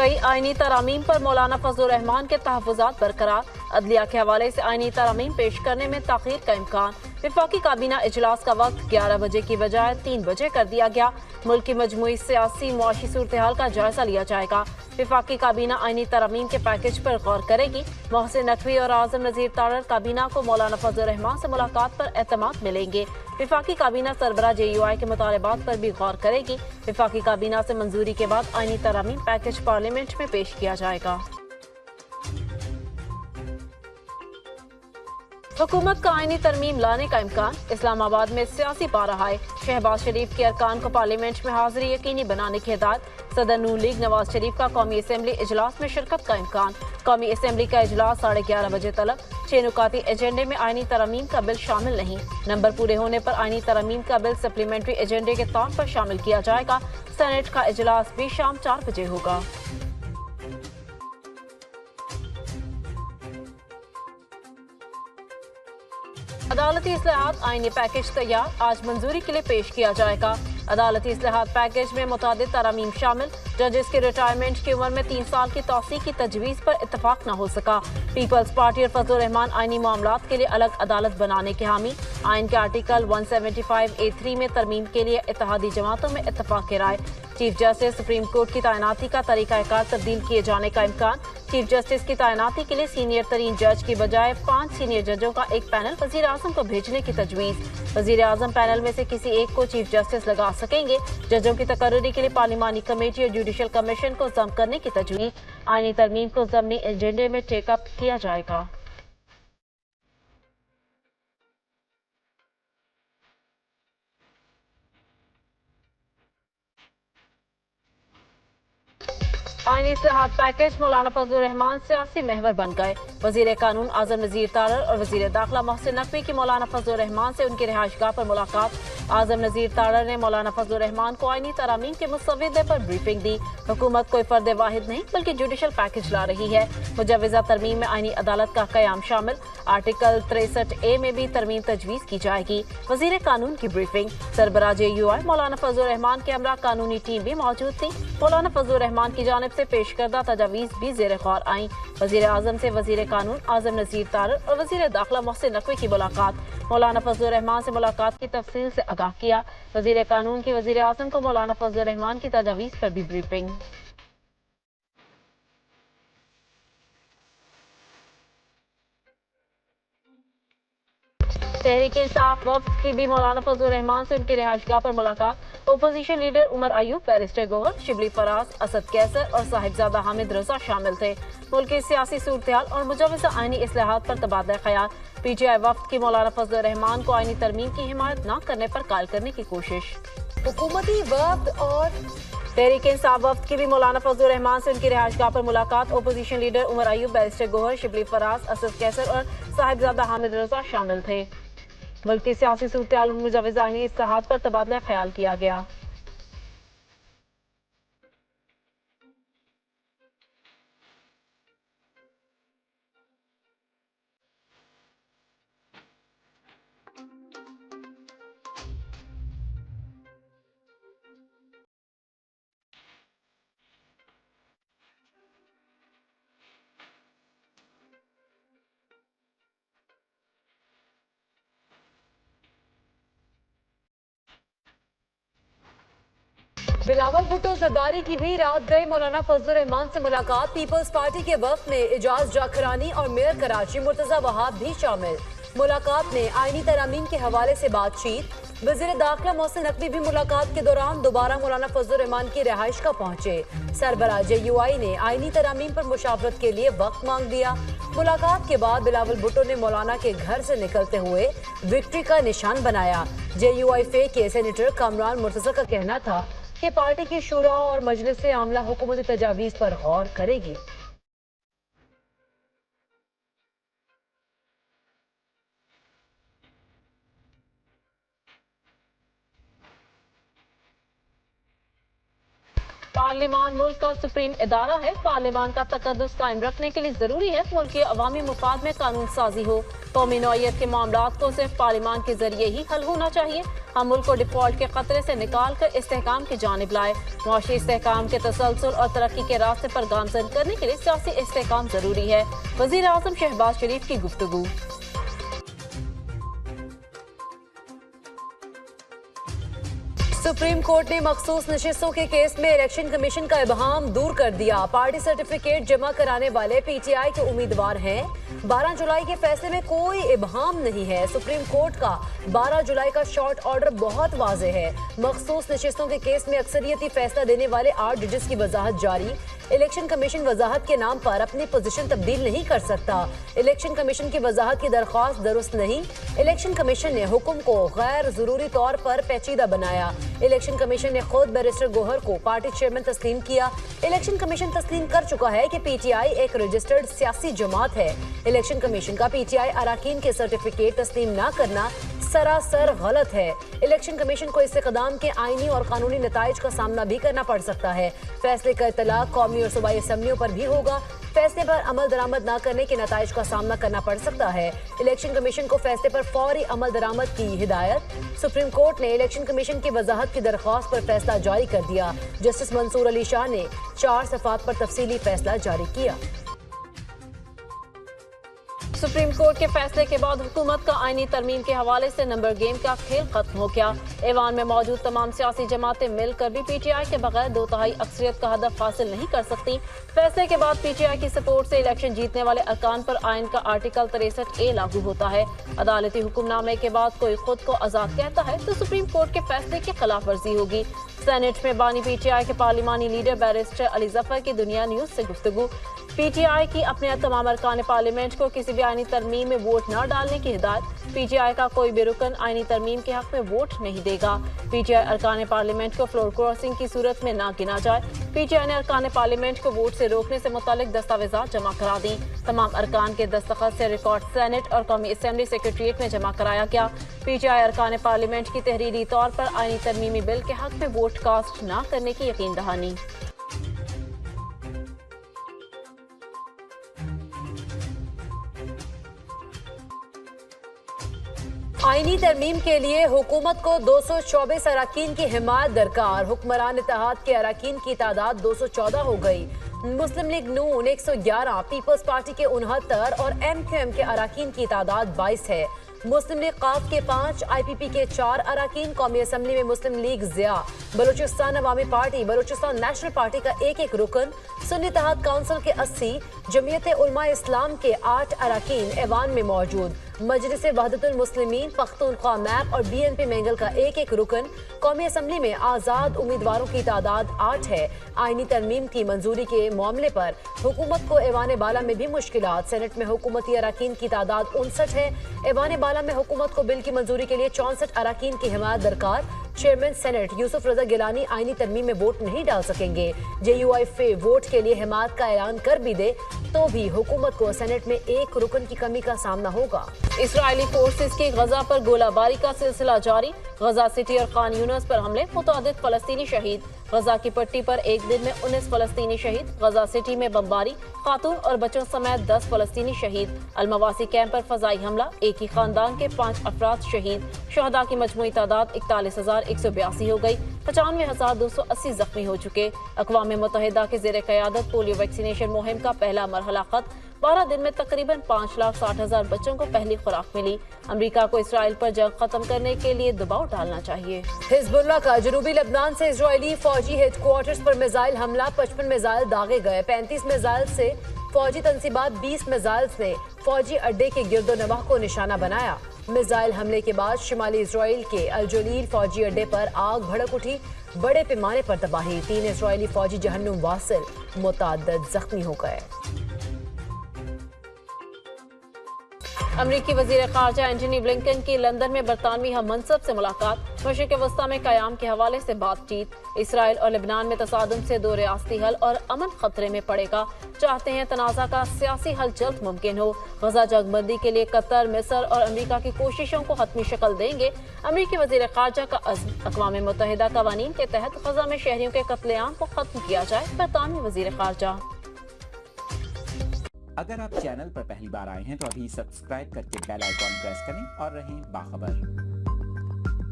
कई आईनी तरामीम पर मौलाना फजलुर रहमान के तहफ़्फ़ुज़ात बरकरार। अदलिया के हवाले से आईनी तरामीम पेश करने में ताख़ीर का इम्कान। वफाकी काबीना इजलास का वक्त 11 बजे की बजाय 3 बजे कर दिया गया। मुल्क की मजमूई सियासी मुआशी सूरत-ए-हाल का जायजा लिया जाएगा। वफाकी काबीना आईनी तरामीम के पैकेज पर गौर करेगी। मोहसिन नकवी और आज़म नज़ीर तारड़ काबीना को मौलाना फजलुर रहमान से मुलाकात पर एतमाद मिलेंगे। वफाकी काबीना सरबराह JUI के मुतालबात पर भी गौर करेगी। वफाकी काबीना से मंजूरी के बाद आईनी तरामीम पैकेज पार्लियामेंट में पेश किया जाएगा। हुकूमत का आईनी तरमीम लाने का इम्कान। इस्लामाबाद में सियासी पारा है। शहबाज शरीफ के अरकान को पार्लियामेंट में हाजिरी यकीनी बनाने की हिदायत। सदर नून लीग नवाज शरीफ का कौमी असम्बली इजलास में शिरकत का इम्कान। कौमी असम्बली का इजलास 11:30 बजे तलब। 6 नुकाती एजेंडे में आईनी तरमीम का बिल शामिल नहीं। नंबर पूरे होने पर आईनी तरमीम का बिल सप्लीमेंट्री एजेंडे के तौर पर शामिल किया जाएगा। सेनेट का इजलास भी शाम 4 बजे होगा। अदालती इस्लाहात आईनी पैकेज तैयार, आज मंजूरी के लिए पेश किया जाएगा। अदालती इस्लाहात पैकेज में मुतादिद तरामीम शामिल। जजेस के रिटायरमेंट की उम्र में 3 साल की तौसीक की तजवीज़ पर इत्तफाक न हो सका। पीपल्स पार्टी और फजलुर रहमान आईनी मामलात के लिए अलग अदालत बनाने के हामी। आइन के आर्टिकल 175A3 में तरमीम के लिए इत्तेहादी जमातों में इत्तफाक की राय। चीफ जस्टिस सुप्रीम कोर्ट की तैनाती का तरीकाकार तब्दील किए जाने का इम्कान। चीफ जस्टिस की तैनाती के लिए सीनियर तरीन जज की बजाय 5 सीनियर जजों का एक पैनल वजीर आजम को भेजने की तजवीज़। वजीर आजम पैनल में से किसी एक को चीफ जस्टिस लगा सकेंगे। जजों की तकर्री के लिए पार्लिमानी कमेटी और जुडिशल कमीशन को जम करने की तजवीज़। आईनी तरमीम को ज़मनी एजेंडे में टेकअप किया जाएगा। आईनी इस्लाहात पैकेज। मौलाना फजलुर रहमान सियासी महवर बन गए। वजीर कानून आज़म नज़ीर तारड़ और वजीर दाखिला मोहसिन नकवी की मौलाना फजलुर रहमान से उनकी रिहाइशगाह पर मुलाकात। आज़म नज़ीर तारड़ ने मौलाना फजलुर रहमान को आईनी तरामीम के मुसव्विदे पर ब्रीफिंग दी। हुकूमत कोई फर्द वाहिद नहीं बल्कि जुडिशल पैकेज ला रही है। मुजव्वज़ा तरमीम में आईनी अदालत का क़याम शामिल। आर्टिकल 63A में भी तरमीम तजवीज़ की जाएगी। वजीर कानून की ब्रीफिंग। सरबराह JUI मौलाना फजलुर रहमान के हमरा कानूनी टीम भी मौजूद थी। मौलाना फजलुर रहमान की जानिब से पेश करदा तजावीज़ भी ज़ेर गौर आई। वजीर आज़म से वजीर कानून आज़म नज़ीर तारड़ और वजीर दाखिला मोहसिन नकवी की मुलाकात। मौलाना फजलुर रहमान से मुलाकात की तफसील से आगाह किया। वजीर कानून की वजीर आज़म को मौलाना फजलुर रहमान की तजावीज़ पर भी ब्रीफिंग। तहरीक इंसाफ वफ्द की भी मौलाना फजलुर रहमान से उनकी रिहाइशगाह पर मुलाकात। Opposition leader Omar Ayub, barrister Gohar, Shibli Faraz, Asad Qaiser और साहिबजादा हामिद रजा शामिल थे। मुल्क की सियासी सूरत-ए-हाल और मुजव्वज़ा आईनी इस्लाहात पर तबादला ख्याल। PTI वफ्द की मौलाना फजलुर रहमान को आईनी तरमीम की हिमायत न करने पर कायल करने की कोशिश। हुकूमती वफ्द और तहरीक इंसाफ वफ्द की भी मौलाना फजलुर रहमान से उनकी रिहाइशगाह पर मुलाकात। Opposition leader Omar Ayub, barrister Gohar, Shibli Faraz, Asad Qaiser और साहिबजादा हामिद रजा शामिल थे। मुल्क की सियासी सूरत-ए-हाल और मुजव्वज़ा आईनी इस्लाहात पर तबादला ख्याल किया गया। बिलावल भुट्टो जरदारी की भी रात गए मौलाना फजलुर रहमान से मुलाकात। पीपल्स पार्टी के वक्त में एजाज जाखरानी और मेयर कराची मुर्तजा वहाब भी शामिल। मुलाकात में आईनी तरामीम के हवाले से बातचीत। वजीर दाखिला मोहसिन नकवी भी मुलाकात के दौरान दोबारा मौलाना फजलुर रहमान की रिहाइश का पहुंचे। सरबराह JUI ने आईनी तरामीम पर मुशावरत के लिए वक्त मांग दिया। मुलाकात के बाद बिलावल भुट्टो ने मौलाना के घर से निकलते हुए विक्ट्री का निशान बनाया। JUI फे के सेनेटर कामरान मुर्तजा का कहना था कि पार्टी की शूरा और मजलिस आमला हुकूमती तजावीज़ पर गौर करेगी। पार्लियामान मुल्क का सुप्रीम इदारा है। पार्लियामान का तकद्दुस कायम रखने के लिए जरूरी है मुल्क के अवामी मुफाद में कानून साजी हो। कौमी नौइयत के मामलात को सिर्फ पार्लियामान के जरिए ही हल होना चाहिए। हम मुल्क को डिफॉल्ट के खतरे से निकाल कर इस्तेहकाम की जानिब लाए। मुआशी इस्तेहकाम के तसलसल और तरक्की के रास्ते पर गामजन करने के लिए सियासी इस्तेहकाम जरूरी है। वजीर आजम शहबाज शरीफ की गुफ्तगू। सुप्रीम कोर्ट ने मखसूस नशिस्तों के केस में इलेक्शन कमीशन का इबहम दूर कर दिया। पार्टी सर्टिफिकेट जमा कराने वाले पीटीआई के उम्मीदवार हैं। 12 जुलाई के फैसले में कोई इबहम नहीं है। सुप्रीम कोर्ट का 12 जुलाई का शॉर्ट ऑर्डर बहुत वाज़ेह है। मखसूस नशिस्तों के केस में अक्सरियती फैसला देने वाले 8 जजेस की वजाहत जारी। इलेक्शन कमीशन वजाहत के नाम पर अपनी पोजीशन तब्दील नहीं कर सकता। इलेक्शन कमीशन की वजाहत की दरख्वास्त दुरुस्त नहीं। इलेक्शन कमीशन ने हुक्म को गैर जरूरी तौर पर पेचीदा बनाया। इलेक्शन कमीशन ने खुद बैरिस्टर गोहर को पार्टी चेयरमैन तस्लीम किया। इलेक्शन कमीशन तस्लीम कर चुका है कि पीटीआई एक रजिस्टर्ड सियासी जमात है। इलेक्शन कमीशन का पीटीआई अराकीन के सर्टिफिकेट तस्लीम न करना सरासर गलत है। इलेक्शन कमीशन को इस इक़दाम के आईनी और कानूनी नताइज का सामना भी करना पड़ सकता है। फैसले का इतलाक कौमी और सूबाई असम्बलियों पर भी होगा। फैसले पर अमल दरामद न करने के नताइज का सामना करना पड़ सकता है। इलेक्शन कमीशन को फैसले पर फौरी अमल दरामद की हिदायत। सुप्रीम कोर्ट ने इलेक्शन कमीशन की वजाहत की दरख्वास्त पर फैसला जारी कर दिया। जस्टिस मंसूर अली शाह ने 4 सफ़ात पर तफसीली फैसला जारी किया। सुप्रीम कोर्ट के फैसले के बाद हुकूमत का आईनी तरमीम के हवाले से नंबर गेम का खेल खत्म हो गया। ऐवान में मौजूद तमाम सियासी जमातें मिलकर भी पीटीआई के बगैर 2/3 अक्सरियत का हदफ हासिल नहीं कर सकती। फैसले के बाद पीटीआई की सपोर्ट से इलेक्शन जीतने वाले अरकान पर आइन का आर्टिकल 63A लागू होता है। अदालती हुक्मनामे के बाद कोई खुद को आजाद कहता है तो सुप्रीम कोर्ट के फैसले की खिलाफ वर्जी होगी। सेनेट में बानी पीटीआई के पार्लिमानी लीडर बैरिस्टर अली जफर की दुनिया न्यूज से गुफ्तगू। पीटीआई की अपने तमाम अरकान पार्लियामेंट को किसी भी आईनी तरमीम में वोट न डालने की हिदायत। पीटीआई का कोई भी रुकन आईनी तरमीम के हक में वोट नहीं देगा। पीटीआई अरकान पार्लियामेंट को फ्लोर क्रॉसिंग की सूरत में न गिना जाए। पीटीआई ने अरकान पार्लियामेंट को वोट से रोकने से मुतालिक दस्तावेजात जमा करा दी। तमाम अरकान के दस्तखत से रिकॉर्ड सेनेट और कौमी असम्बली सेक्रेटरीट में जमा कराया गया। पीटीआई अरकान पार्लियामेंट की तहरीरी तौर पर आईनी तरमीमी बिल के हक में वोट कास्ट न करने की यकीन दहानी। आईनी तरमीम के लिए हुकूमत को 224 अराकीन की हिमायत दरकार। हुक्मरान इत्तेहाद के अराकीन की तादाद 214 हो गई। मुस्लिम लीग नून 111, पीपल्स पार्टी के 69 और एमक्यूएम के अराकीन की तादाद 22 है। मुस्लिम लीग काफ के 5, आईपीपी के 4 अराकीन, कौमी असम्बली में मुस्लिम लीग ज़िया, बलूचिस्तान अवामी पार्टी, बलूचिस्तान नेशनल पार्टी का 1-1 रुकन, सुन्नी इत्तेहाद काउंसिल के 80, जमीयत उलमा इस्लाम के 8 अराकीन ऐवान में मौजूद। मजलिस वहदतुल मुस्लिमीन, पख्तूनख्वा मैप और बीएनपी मेंगल का 1-1 रुकन। कौमी असम्बली में आज़ाद उम्मीदवारों की तादाद 8 है। आईनी तरमीम की मंजूरी के मामले पर हुकूमत को ऐवान बाला में भी मुश्किलात। सेनेट में हुकूमती अराकीन की तादाद 59 है। ऐवान बाला में हुकूमत को बिल की मंजूरी के लिए 64 अराकीन की हिमायत दरकार। चेयरमैन सेनेट यूसुफ रजा गिलानी आईनी तरमीम में वोट नहीं डाल सकेंगे। जेयूआईफे वोट के लिए हिमायत का ऐलान कर भी दे तो भी हुकूमत को सेनेट में 1 रुकन की कमी का सामना होगा। इस्राइली फोर्सेस की गजा पर गोलाबारी का सिलसिला जारी। गजा सिटी और खान यूनिस पर हमले, मुतादिद फलस्तीनी शहीद। गजा की पट्टी पर एक दिन में 19 फलस्तीनी शहीद। गजा सिटी में बमबारी, खातून और बच्चों समेत 10 फलस्तीनी शहीद। अलमवासी कैंप पर फजाई हमला, एक ही खानदान के 5 अफराद शहीद। शहदा की मजमूई तादाद 41,182 हो गई। 95,280 जख्मी हो चुके। अक़वाम मुत्तहिदा के ज़ेर क़यादत पोलियो वैक्सीनेशन मुहिम का पहला मरहला खत्म। 12 दिन में तकरीबन 5,60,000 बच्चों को पहली खुराक मिली। अमेरिका को इसराइल पर जंग खत्म करने के लिए दबाव डालना चाहिए। हिजबुल्लाह का जनूबी लेबनान से इजरायली फौजी हेडक्वार्टर्स पर मिसाइल हमला, 55 मिसाइल दागे गए। 35 मिसाइल से फौजी तंसीबात, 20 मिसाइल ने फौजी अड्डे के गिरदोनवाह को निशाना बनाया। मिसाइल हमले के बाद शिमाली इजराइल के अल जलील फौजी अड्डे पर आग भड़क उठी। बड़े पैमाने पर तबाही, 3 इजरायली फौजी जहन्नुम वासिल, मुतअद्दिद जख्मी हो गए। امریکی وزیر خارجہ اینٹونی بلنکن کی لندن میں برطانوی ہم منصب سے ملاقات، مشرق وسطی میں قیام کے حوالے سے بات چیت، اسرائیل اور لبنان میں تصادم سے دو ریاستی حل اور امن خطرے میں پڑے گا، چاہتے ہیں تنازع کا سیاسی حل جلد ممکن ہو، غزہ جنگ بندی کے لیے قطر، مصر اور امریکہ کی کوششوں کو حتمی شکل دیں گے، امریکی وزیر خارجہ کا عزم، اقوام متحدہ قوانین کے تحت غزہ میں شہریوں کے قتل عام کو ختم کیا جائے، برطانوی وزیر خارجہ۔ اگر آپ چینل پر پہلی بار آئے ہیں تو ابھی سبسکرائب کر کے بیل آئیکن پریس کریں اور رہیں باخبر۔